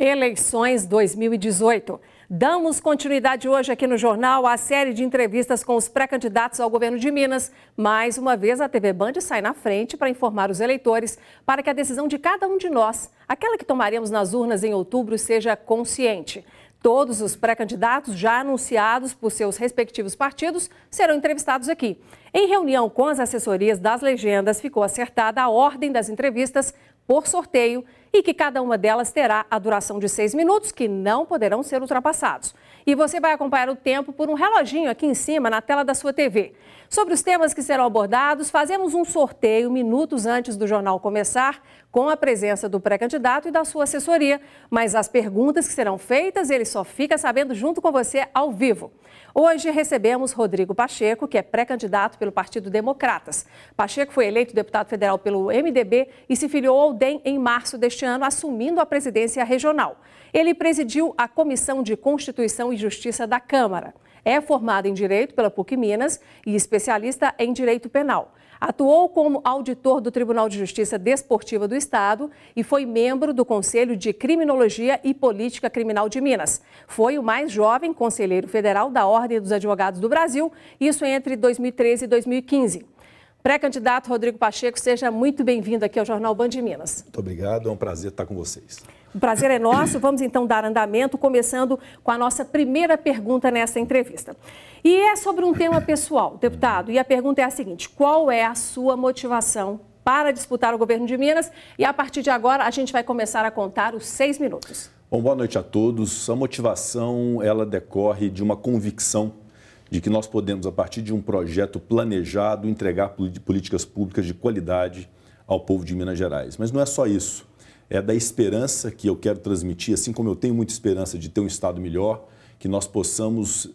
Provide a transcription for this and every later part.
Eleições 2018. Damos continuidade hoje aqui no Jornal à série de entrevistas com os pré-candidatos ao governo de Minas. Mais uma vez, a TV Band sai na frente para informar os eleitores para que a decisão de cada um de nós, aquela que tomaremos nas urnas em outubro, seja consciente. Todos os pré-candidatos já anunciados por seus respectivos partidos serão entrevistados aqui. Em reunião com as assessorias das legendas, ficou acertada a ordem das entrevistas por sorteio e que cada uma delas terá a duração de 6 minutos, que não poderão ser ultrapassados. E você vai acompanhar o tempo por um reloginho aqui em cima na tela da sua TV. Sobre os temas que serão abordados, fazemos um sorteio minutos antes do jornal começar, com a presença do pré-candidato e da sua assessoria. Mas as perguntas que serão feitas, ele só fica sabendo junto com você ao vivo. Hoje recebemos Rodrigo Pacheco, que é pré-candidato pelo Partido Democratas. Pacheco foi eleito deputado federal pelo MDB e se filiou ao DEM em março deste ano, assumindo a presidência regional. Ele presidiu a Comissão de Constituição e Justiça da Câmara. É formado em Direito pela PUC Minas e especialista em Direito Penal. Atuou como auditor do Tribunal de Justiça Desportiva do Estado e foi membro do Conselho de Criminologia e Política Criminal de Minas. Foi o mais jovem conselheiro federal da Ordem dos Advogados do Brasil, isso entre 2013 e 2015. Pré-candidato Rodrigo Pacheco, seja muito bem-vindo aqui ao Jornal Band de Minas. Muito obrigado, é um prazer estar com vocês. O prazer é nosso. Vamos então dar andamento, começando com a nossa primeira pergunta nessa entrevista. E é sobre um tema pessoal, deputado. E a pergunta é a seguinte: qual é a sua motivação para disputar o governo de Minas? E a partir de agora a gente vai começar a contar os 6 minutos. Bom, boa noite a todos. A motivação, ela decorre de uma convicção de que nós podemos, a partir de um projeto planejado, entregar políticas públicas de qualidade ao povo de Minas Gerais. Mas não é só isso. É da esperança que eu quero transmitir, assim como eu tenho muita esperança de ter um Estado melhor, que nós possamos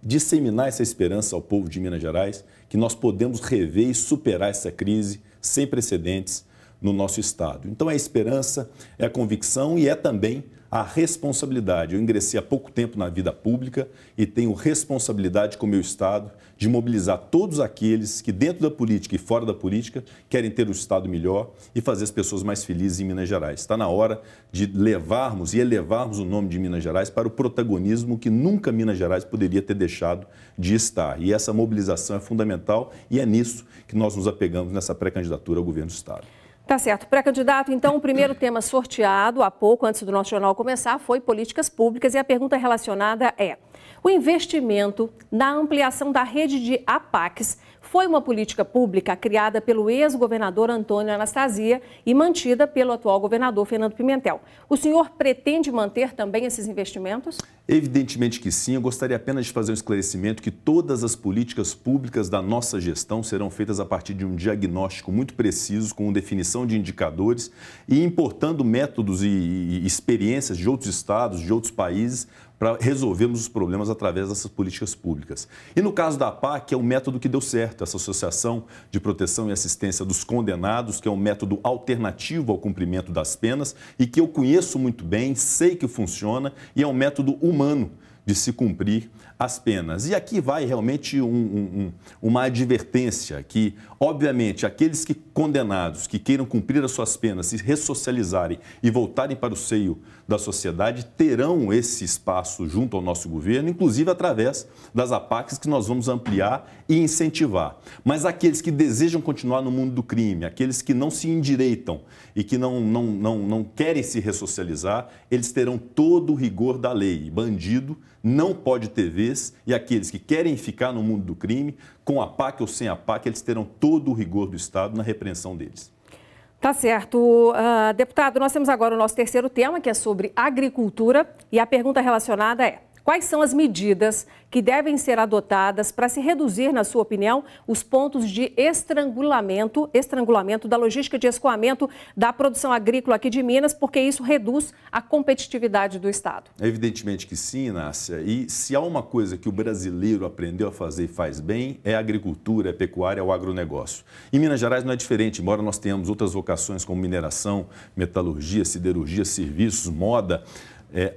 disseminar essa esperança ao povo de Minas Gerais, que nós podemos rever e superar essa crise sem precedentes no nosso Estado. Então, é a esperança, é a convicção e é também a responsabilidade. Eu ingressei há pouco tempo na vida pública e tenho responsabilidade com o meu Estado de mobilizar todos aqueles que dentro da política e fora da política querem ter um Estado melhor e fazer as pessoas mais felizes em Minas Gerais. Está na hora de levarmos e elevarmos o nome de Minas Gerais para o protagonismo que nunca Minas Gerais poderia ter deixado de estar. E essa mobilização é fundamental e é nisso que nós nos apegamos nessa pré-candidatura ao governo do Estado. Tá certo. Pré-candidato, então, o primeiro tema sorteado há pouco, antes do nosso jornal começar, foi políticas públicas e a pergunta relacionada é: o investimento na ampliação da rede de APACs foi uma política pública criada pelo ex-governador Antônio Anastasia e mantida pelo atual governador Fernando Pimentel. O senhor pretende manter também esses investimentos? Evidentemente que sim. Eu gostaria apenas de fazer um esclarecimento que todas as políticas públicas da nossa gestão serão feitas a partir de um diagnóstico muito preciso, com definição de indicadores e importando métodos e experiências de outros estados, de outros países, para resolvermos os problemas através dessas políticas públicas. E no caso da APAC, é um método que deu certo, essa Associação de Proteção e Assistência dos Condenados, que é um método alternativo ao cumprimento das penas e que eu conheço muito bem, sei que funciona e é um método humano de se cumprir as penas. E aqui vai realmente uma advertência que, obviamente, aqueles que condenados, que queiram cumprir as suas penas, se ressocializarem e voltarem para o seio da sociedade, terão esse espaço junto ao nosso governo, inclusive através das APACs que nós vamos ampliar e incentivar. Mas aqueles que desejam continuar no mundo do crime, aqueles que não se endireitam e que não querem se ressocializar, eles terão todo o rigor da lei. Bandido não pode ter vez e aqueles que querem ficar no mundo do crime, com APAC ou sem APAC, eles terão todo o rigor do Estado na repreensão deles. Tá certo. Deputado, nós temos agora o nosso terceiro tema, que é sobre agricultura, e a pergunta relacionada é: quais são as medidas que devem ser adotadas para se reduzir, na sua opinião, os pontos de estrangulamento da logística de escoamento da produção agrícola aqui de Minas, porque isso reduz a competitividade do Estado? Evidentemente que sim, Inácia. E se há uma coisa que o brasileiro aprendeu a fazer e faz bem, é a agricultura, é a pecuária, é o agronegócio. Em Minas Gerais não é diferente, embora nós tenhamos outras vocações como mineração, metalurgia, siderurgia, serviços, moda.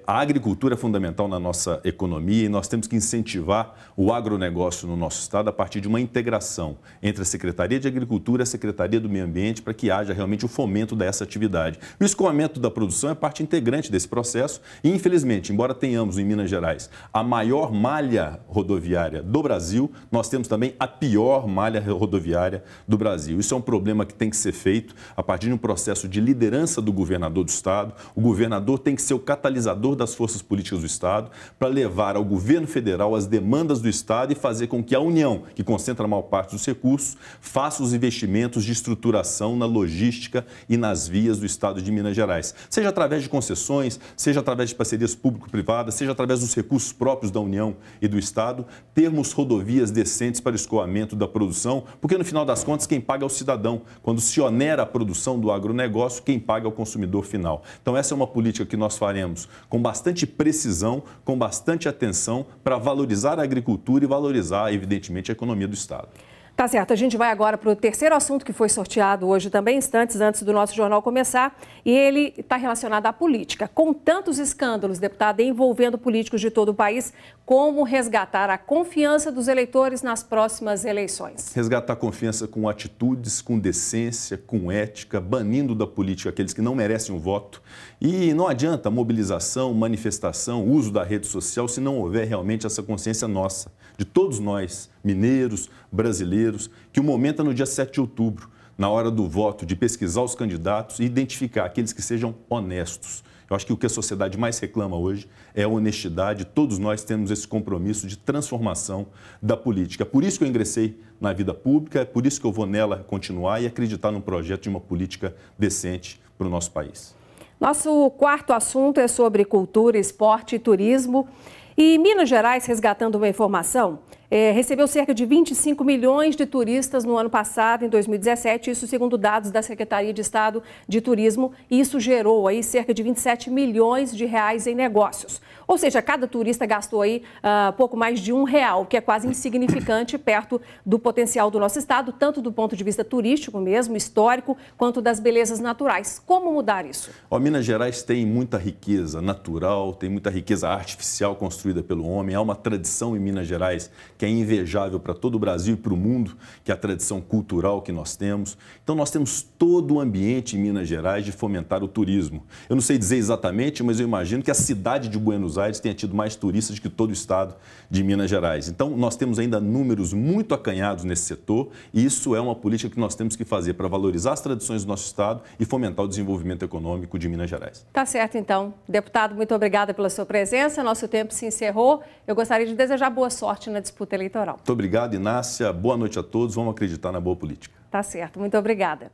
A agricultura é fundamental na nossa economia e nós temos que incentivar o agronegócio no nosso estado a partir de uma integração entre a Secretaria de Agricultura e a Secretaria do Meio Ambiente para que haja realmente o fomento dessa atividade. O escoamento da produção é parte integrante desse processo e, infelizmente, embora tenhamos em Minas Gerais a maior malha rodoviária do Brasil, nós temos também a pior malha rodoviária do Brasil. Isso é um problema que tem que ser feito a partir de um processo de liderança do governador do estado. O governador tem que ser o catalisador das forças políticas do estado para levar ao governo federal as demandas do estado e fazer com que a União, que concentra a maior parte dos recursos, faça os investimentos de estruturação na logística e nas vias do estado de Minas Gerais. Seja através de concessões, seja através de parcerias público-privadas, seja através dos recursos próprios da União e do estado, termos rodovias decentes para o escoamento da produção, porque no final das contas quem paga é o cidadão. Quando se onera a produção do agronegócio, quem paga é o consumidor final. Então essa é uma política que nós faremos com bastante precisão, com bastante atenção para valorizar a agricultura e valorizar, evidentemente, a economia do estado. Tá certo, a gente vai agora para o terceiro assunto que foi sorteado hoje também, instantes antes do nosso jornal começar, e ele está relacionado à política. Com tantos escândalos, deputada, envolvendo políticos de todo o país, como resgatar a confiança dos eleitores nas próximas eleições? Resgatar a confiança com atitudes, com decência, com ética, banindo da política aqueles que não merecem o voto. E não adianta mobilização, manifestação, uso da rede social se não houver realmente essa consciência nossa, de todos nós, mineiros, brasileiros, que o momento é no dia 7 de outubro, na hora do voto, de pesquisar os candidatos e identificar aqueles que sejam honestos. Eu acho que o que a sociedade mais reclama hoje é a honestidade. Todos nós temos esse compromisso de transformação da política. É por isso que eu ingressei na vida pública, é por isso que eu vou nela continuar e acreditar num projeto de uma política decente para o nosso país. Nosso quarto assunto é sobre cultura, esporte e turismo. E Minas Gerais, resgatando uma informação, recebeu cerca de 25 milhões de turistas no ano passado, em 2017, isso segundo dados da Secretaria de Estado de Turismo, e isso gerou aí cerca de 27 milhões de reais em negócios. Ou seja, cada turista gastou aí pouco mais de R$1, que é quase insignificante perto do potencial do nosso estado, tanto do ponto de vista turístico mesmo, histórico, quanto das belezas naturais. Como mudar isso? Minas Gerais tem muita riqueza natural, tem muita riqueza artificial construída pelo homem. Há uma tradição em Minas Gerais que é invejável para todo o Brasil e para o mundo, que é a tradição cultural que nós temos. Então, nós temos todo o ambiente em Minas Gerais de fomentar o turismo. Eu não sei dizer exatamente, mas eu imagino que a cidade de Buenos Aires tenha tido mais turistas que todo o estado de Minas Gerais. Então, nós temos ainda números muito acanhados nesse setor e isso é uma política que nós temos que fazer para valorizar as tradições do nosso estado e fomentar o desenvolvimento econômico de Minas Gerais. Tá certo, então. Deputado, muito obrigada pela sua presença. Nosso tempo se encerrou. Eu gostaria de desejar boa sorte na disputa eleitoral. Muito obrigado, Inácia. Boa noite a todos. Vamos acreditar na boa política. Tá certo. Muito obrigada.